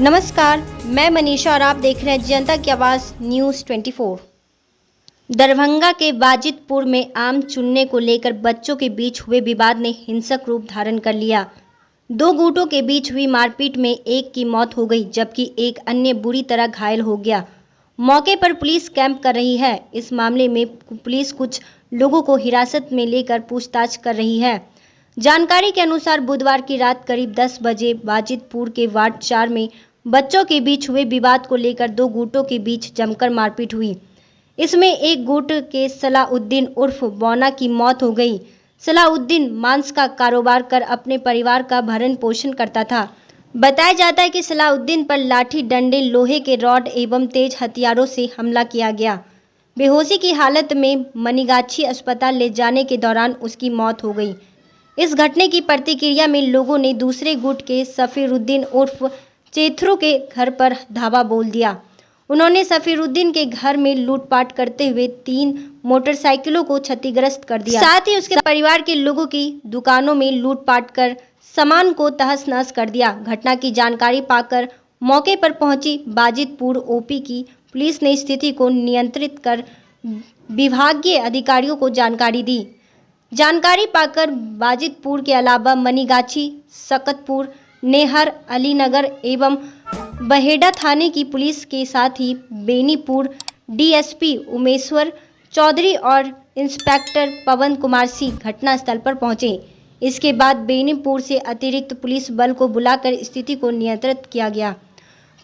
नमस्कार, मैं मनीषा और आप देख रहे हैं जनता की आवाज़ न्यूज़ 24। दरभंगा के बाजितपुर में आम चुनने को लेकर बच्चों के बीच हुए विवाद ने हिंसक रूप धारण कर लिया। दो गुटों के बीच हुई मारपीट में एक की मौत हो गई, जबकि एक अन्य बुरी तरह घायल हो गया। मौके पर पुलिस कैंप कर रही है। इस मामले में पुलिस कुछ लोगों को हिरासत में लेकर पूछताछ कर रही है। जानकारी के अनुसार बुधवार की रात करीब 10 बजे बाजितपुर के वार्ड 4 में बच्चों के बीच हुए विवाद को लेकर दो गुटों के बीच जमकर मारपीट हुई। इसमें एक गुट के सलाउद्दीन उर्फ बौना की मौत हो गई। सलाउद्दीन मांस का कारोबार कर अपने परिवार का भरण पोषण करता था। बताया जाता है कि सलाउद्दीन पर लाठी, डंडे, लोहे के रॉड एवं तेज हथियारों से हमला किया गया। बेहोशी की हालत में मनीगाछी अस्पताल ले जाने के दौरान उसकी मौत हो गई। इस घटने की प्रतिक्रिया में लोगों ने दूसरे गुट के सफीरुद्दीन उर्फ चेथरू के घर पर धावा बोल दिया। उन्होंने सफीरुद्दीन के घर में लूटपाट करते हुए 3 मोटरसाइकिलों को क्षतिग्रस्त कर दिया। साथ ही उसके परिवार के लोगों की दुकानों में लूटपाट कर सामान को तहस-नहस कर दिया। घटना की जानकारी पाकर मौके पर पहुंची बाजितपुर ओपी की पुलिस ने स्थिति को नियंत्रित कर विभागीय अधिकारियों को जानकारी दी। जानकारी पाकर बाजितपुर के अलावा मनीगाछी, सकतपुर, नेहर, अलीनगर एवं बहेड़ा थाने की पुलिस के साथ ही बेनीपुर डीएसपी उमेश्वर चौधरी और इंस्पेक्टर पवन कुमार सिंह घटनास्थल पर पहुंचे। इसके बाद बेनीपुर से अतिरिक्त पुलिस बल को बुलाकर स्थिति को नियंत्रित किया गया।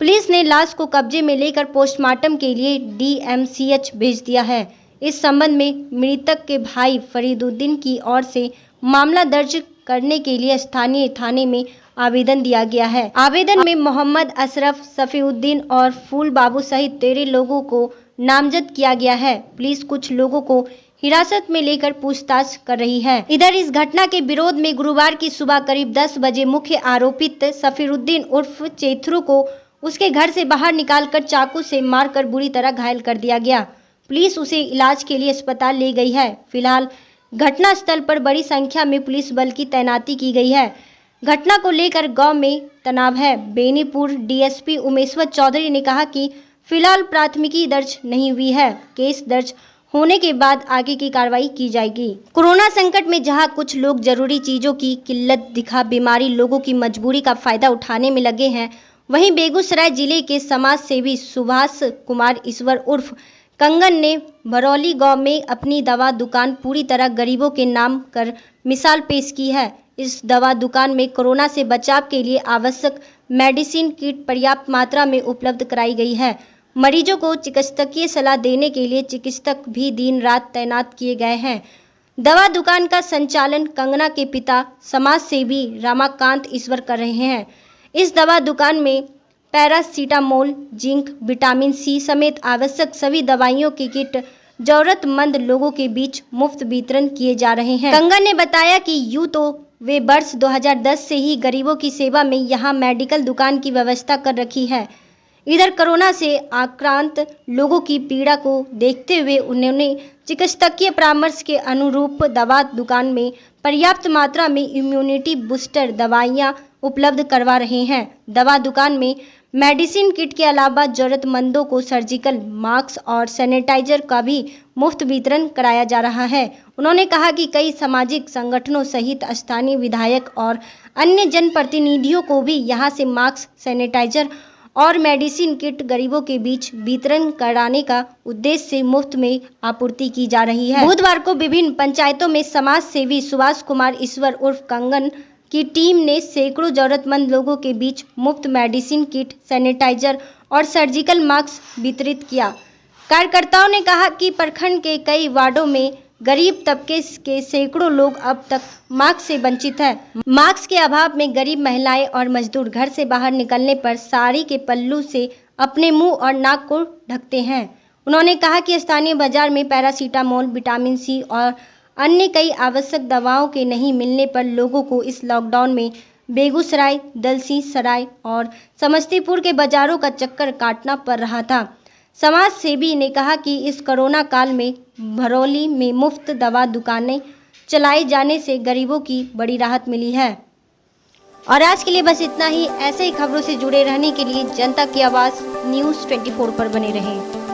पुलिस ने लाश को कब्जे में लेकर पोस्टमार्टम के लिए डीएमसीएच भेज दिया है। इस संबंध में मृतक के भाई फरीदुद्दीन की ओर से मामला दर्ज करने के लिए स्थानीय थाने में आवेदन दिया गया है। आवेदन में मोहम्मद अशरफ, सफीउद्दीन और फूल बाबू सहित 13 लोगों को नामजद किया गया है। पुलिस कुछ लोगों को हिरासत में लेकर पूछताछ कर रही है। इधर इस घटना के विरोध में गुरुवार की सुबह करीब 10 बजे मुख्य आरोपित सफीरुद्दीन उर्फ चेथरू को उसके घर से बाहर निकालकर चाकू से मारकर बुरी तरह घायल कर दिया गया। पुलिस उसे इलाज के लिए अस्पताल ले गई है। फिलहाल घटनास्थल पर बड़ी संख्या में पुलिस बल की तैनाती की गई है। घटना को लेकर गांव में तनाव है। बेनीपुर डीएसपी उमेश्वर चौधरी ने कहा कि फिलहाल प्राथमिकी दर्ज नहीं हुई है। केस दर्ज होने के बाद आगे की कार्रवाई की जाएगी। कोरोना संकट में जहां कुछ लोग जरूरी चीजों की किल्लत दिखा बीमारी लोगों की मजबूरी का फायदा उठाने में लगे हैं, वहीं बेगूसराय जिले के समाज सेवी सुभाष कुमार ईश्वर उर्फ कंगन ने भरौली गांव में अपनी दवा दुकान पूरी तरह गरीबों के नाम कर मिसाल पेश की है। इस दवा दुकान में कोरोना से बचाव के लिए आवश्यक मेडिसिन किट पर्याप्त मात्रा में उपलब्ध कराई गई है। मरीजों को चिकित्सकीय सलाह देने के लिए चिकित्सक भी दिन रात तैनात किए गए हैं। दवा दुकान का संचालन कंगना के पिता समाज सेवी रमाकांत ईश्वर कर रहे हैं। इस दवा दुकान में पैरासीटामोल, जिंक, विटामिन सी समेत आवश्यक सभी दवाइयों की किट जरूरतमंद लोगों के बीच मुफ्त वितरण किए जा रहे हैं। कंगन ने बताया कि यूं तो वे वर्ष 2010 से ही गरीबों की सेवा में यहां मेडिकल दुकान की व्यवस्था कर रखी है। इधर कोरोना से आक्रांत लोगों की पीड़ा को देखते हुए उन्होंने चिकित्सकीय परामर्श के अनुरूप दवा दुकान में पर्याप्त मात्रा में इम्यूनिटी बूस्टर दवाइयां उपलब्ध करवा रहे हैं। दवा दुकान में मेडिसिन किट के अलावा जरूरतमंदों को सर्जिकल मास्क और सैनिटाइजर का भी मुफ्त वितरण कराया जा रहा है। उन्होंने कहा कि कई सामाजिक संगठनों सहित स्थानीय विधायक और अन्य जनप्रतिनिधियों को भी यहां से मास्क, सैनिटाइजर और मेडिसिन किट गरीबों के बीच वितरण कराने का उद्देश्य से मुफ्त में आपूर्ति की जा रही है। बुधवार को विभिन्न पंचायतों में समाज सेवी सुभाष कुमार ईश्वर उर्फ कंगन की टीम ने सैकड़ों जरूरतमंद लोगों के बीच मुफ्त मेडिसिन किट, सैनिटाइजर और सर्जिकल मास्क वितरित किया। कार्यकर्ताओं ने कहा कि प्रखंड के कई वार्डों में गरीब तबके के सैकड़ों लोग अब तक मास्क से वंचित हैं। मास्क के अभाव में गरीब महिलाएं और मजदूर घर से बाहर निकलने पर साड़ी के पल्लू से अपने मुंह और नाक को ढकते हैं। उन्होंने कहा कि स्थानीय बाजार में पैरासीटामोल, विटामिन सी और अन्य कई आवश्यक दवाओं के नहीं मिलने पर लोगों को इस लॉकडाउन में बेगूसराय, दलसिंहसराय और समस्तीपुर के बाजारों का चक्कर काटना पड़ रहा था। समाज सेवी ने कहा कि इस कोरोना काल में भरौली में मुफ्त दवा दुकानें चलाए जाने से गरीबों की बड़ी राहत मिली है। और आज के लिए बस इतना ही। ऐसे ही खबरों से जुड़े रहने के लिए जनता की आवाज़ न्यूज़ 24 पर बने रहें।